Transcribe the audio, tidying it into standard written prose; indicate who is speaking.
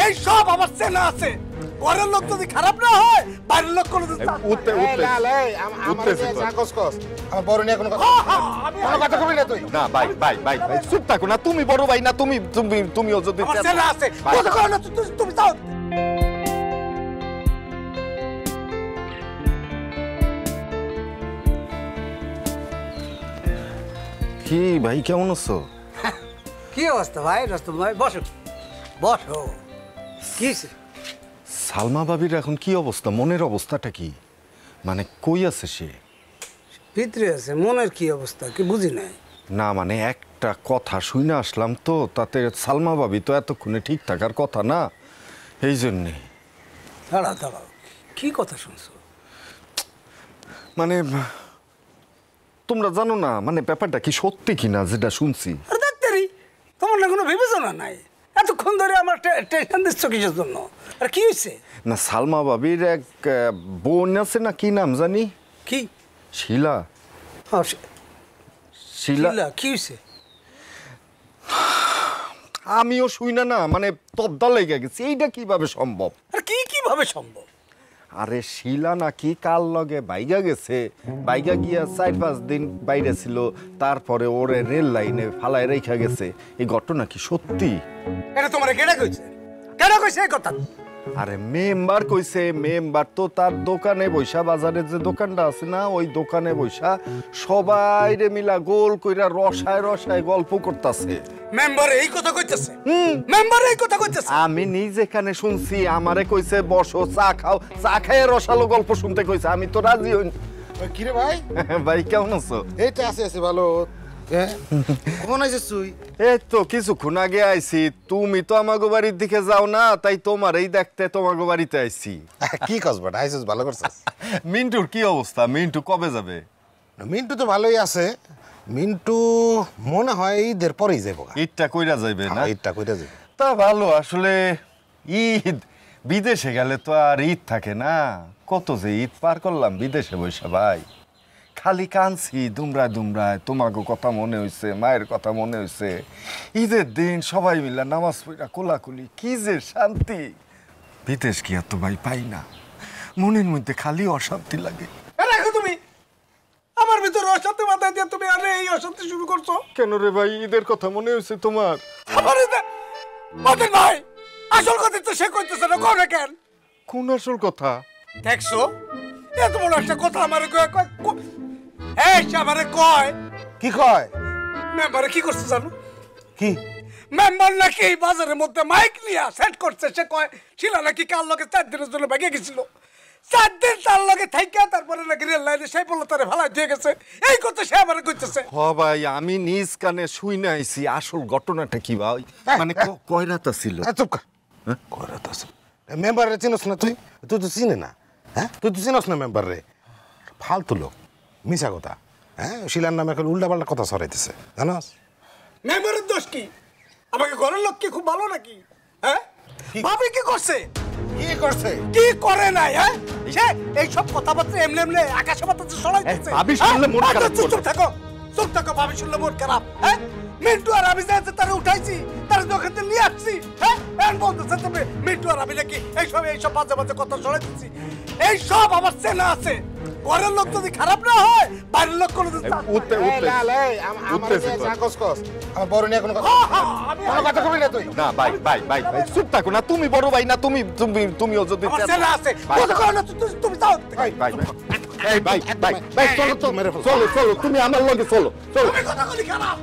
Speaker 1: এই সব আমার চেনা আছে। ঘরের লোক যদি খারাপ না হয় বাইরের লোক কোনো
Speaker 2: উঠতে আমার বড় নিয়ে কোনো কথা কবি না তুই। না ভাই ভাই ভাই ভাই চুপ থাকো না, তুমি বড় ভাই না, তুমিও যদি
Speaker 1: চেনা আছে কথা কও না, তুমি যাও।
Speaker 2: কি ভাই কেমন আছো?
Speaker 1: কি অবস্থা ভাই? রস্তম ভাই বসো বসো। কি
Speaker 2: সালমা ভাবির এখন কি অবস্থা? মনের অবস্থাটা কি? মানে কই আছে সে?
Speaker 1: ভিতরে আছে। মনের কি অবস্থা কি বুঝি নাই।
Speaker 2: না মানে একটা কথা শুনে আসলাম তো, তাতে সালমা ভাবি তো এতক্ষণে ঠিক থাকার কথা না, এই জন্যে।
Speaker 1: দাঁড়াও কি কথা শুনছো?
Speaker 2: মানে তোমরা জানো না মানে ব্যাপারটা কি সত্যি কিনা যেটা শুনছি?
Speaker 1: তোমার না কোনো বিবেচনা নাই? এতক্ষণ ধরে আমার টেনশন দিচ্ছ কিসের জন্য? আর কি হয়েছে?
Speaker 2: না সালমা ভাবির এক বোন আছে না, কি নাম জানি?
Speaker 1: কি?
Speaker 2: শিলা। শিলা
Speaker 1: কি হয়েছে?
Speaker 2: আমিও শুই না মানে তবদা লেগে গেছে। এইটা কিভাবে সম্ভব?
Speaker 1: আর কিভাবে সম্ভব?
Speaker 2: আরে শিলা নাকি কাল লগে বাইগা গেছে, বাইগা গিয়া 4-5 দিন বাইরে ছিল, তারপরে ওরে রেল লাইনে ফালায় রেখা গেছে। এই ঘটনা কি সত্যি?
Speaker 1: এটা তোমার কেডা কইছে এই কথা?
Speaker 2: আরে মেম্বার কইছে। মেম্বার তো তার দোকানে বৈশা, বাজারের যে দোকানটা আছে না, ওই দোকানে বৈশা সবাই রে মিলা গোল কইরা রসায় গল্প করতেছে।
Speaker 1: মেম্বার এই কথা কইতেছে? মেম্বার এই কথা কইতেছে?
Speaker 2: আমি নিজে এখানে শুনছি। আমারে কইছে বসো চা খাও, চা খায় রসালো গল্প শুনতে কইছে। আমি তো রাজি হই।
Speaker 3: কি রে ভাই?
Speaker 2: ভাই কেমন আছো?
Speaker 3: এই তো আছে ভালো। কখন আইছিস তুই?
Speaker 2: এই তো কিছুক্ষণ আগে আইছি। তুমি তো আমাগো বাড়ির দিকে যাও না, তাই তোমারই দেখতে তোমাগো বাড়িতে আইছি।
Speaker 3: কি কস বেটা, আইছিস ভালো করছিস।
Speaker 2: মিন্টুর কি অবস্থা? মিন্টু কবে যাবে?
Speaker 3: মিন্টু তো ভালোই আছে। মিন্টু মনে হয় ঈদের পরেই যাবো।
Speaker 2: ঈদটা কইরা যাইবে না?
Speaker 3: ঈদটা কইরা যাবে।
Speaker 2: তা ভালো। আসলে ঈদ বিদেশে গেলে তো আর ঈদ থাকে না। কত যে ঈদ পার করলাম বিদেশে বসে ভাই, খালি কানছি দুমরায়। তোমাকে কথা মনে হয়েছে, মায়ের কথা মনে হয়েছে। ঈদের দিন সবাই মিলে নামাজ পড়া কোলাকুলি, কি যে শান্তি। বিদেশ কি আর তো ভাই পাই না। মনের মধ্যে খালি অশান্তি লাগে।
Speaker 1: রাখো তুমি আমার ভিতরে অশান্তি মাথায় দিয়ে তুমি আরে এই অশান্তি শুরু করছো
Speaker 2: কেন রে ভাই? ঈদের কথা মনে হয়েছে তোমার?
Speaker 1: আমার মদন ভাই আসল কথা তো সে কইতেছে না, কবে কেন?
Speaker 2: কোন আসল কথা?
Speaker 1: দেখছো এত বড় একটা কথা আমারে কয় আমারে কয়।
Speaker 3: কি কয়?
Speaker 1: মেম্বারে কি করছে জানো?
Speaker 3: কি
Speaker 1: মেম্বার নাকি এই বাজারের মধ্যে মাইক নিয়ে সেট করছে। সে কয় শিলা নাকি কাল লগে 4 দিনের জন্য ভেঙে গেছিল। 4 দিন তার লগে থাইকা তারপরে নাকি রেল লাইনে সেই বললো তারে ভালাই দিয়ে গেছে। এই কথা সে আমারে কইতেছে।
Speaker 2: হ ভাই আমি নিজ কানে শুই না আইছি। আসল ঘটনাটা কি ভাই? মানে কয় রাত ছিল?
Speaker 3: চুপ কর। কয় রাত আছে? মেম্বারে চিনস না তুই? তুই তো চিনে না। হ্যাঁ তুই তো চিনস না মেম্বার রে। ফালতু লোক, মিছা কথা। হ্যাঁ শিলার নামে এখন উল্টাপাল্টা কথা ছড়াইতেছে জানাস?
Speaker 1: মেম্বারের দোষ কি? আমাকে ঘরের লোক কি খুব ভালো নাকি? হ্যাঁ ভাবি কি করছে?
Speaker 3: কি করছে?
Speaker 1: কি করে নাই? হ্যাঁ সে এই সব কথাবার্তা এমনি আকাশে বাতাসে ছড়াইতেছে।
Speaker 2: ভাবি শুনলে মন খারাপ করবে।
Speaker 1: চুপ থাকো ভাবি শুনলে মন খারাপ। হ্যাঁ মিন্টু আর আমি যাইতে তারে উঠাইছি, তারে দোকান থেকে নিয়ে আসছি। হ্যাঁ এখন বলতেছে তুমি মিন্টু আর আমি নাকি এইসব বাজে কথা ছড়াইতেছি। এই সব আমার চেনা আছে। ঘরের লোক যদি খারাপ না হয় বাইরের লোক কোনো
Speaker 3: আমার বড় নিয়ে কোনো কথা কবি না তুই।
Speaker 2: না ভাই ভাই ভাই ভাই চুপ থাকো না, তুমি বড় ভাই না, তুমিও যদি
Speaker 1: চেনা আছে কথা কও না, তুমি যাও।
Speaker 2: ভাই ভাই এই ভাই ভাই ভাই চলো তো, চলো তুমি আমার লগে চলো।
Speaker 1: তুমি কথা কলি খারাপ।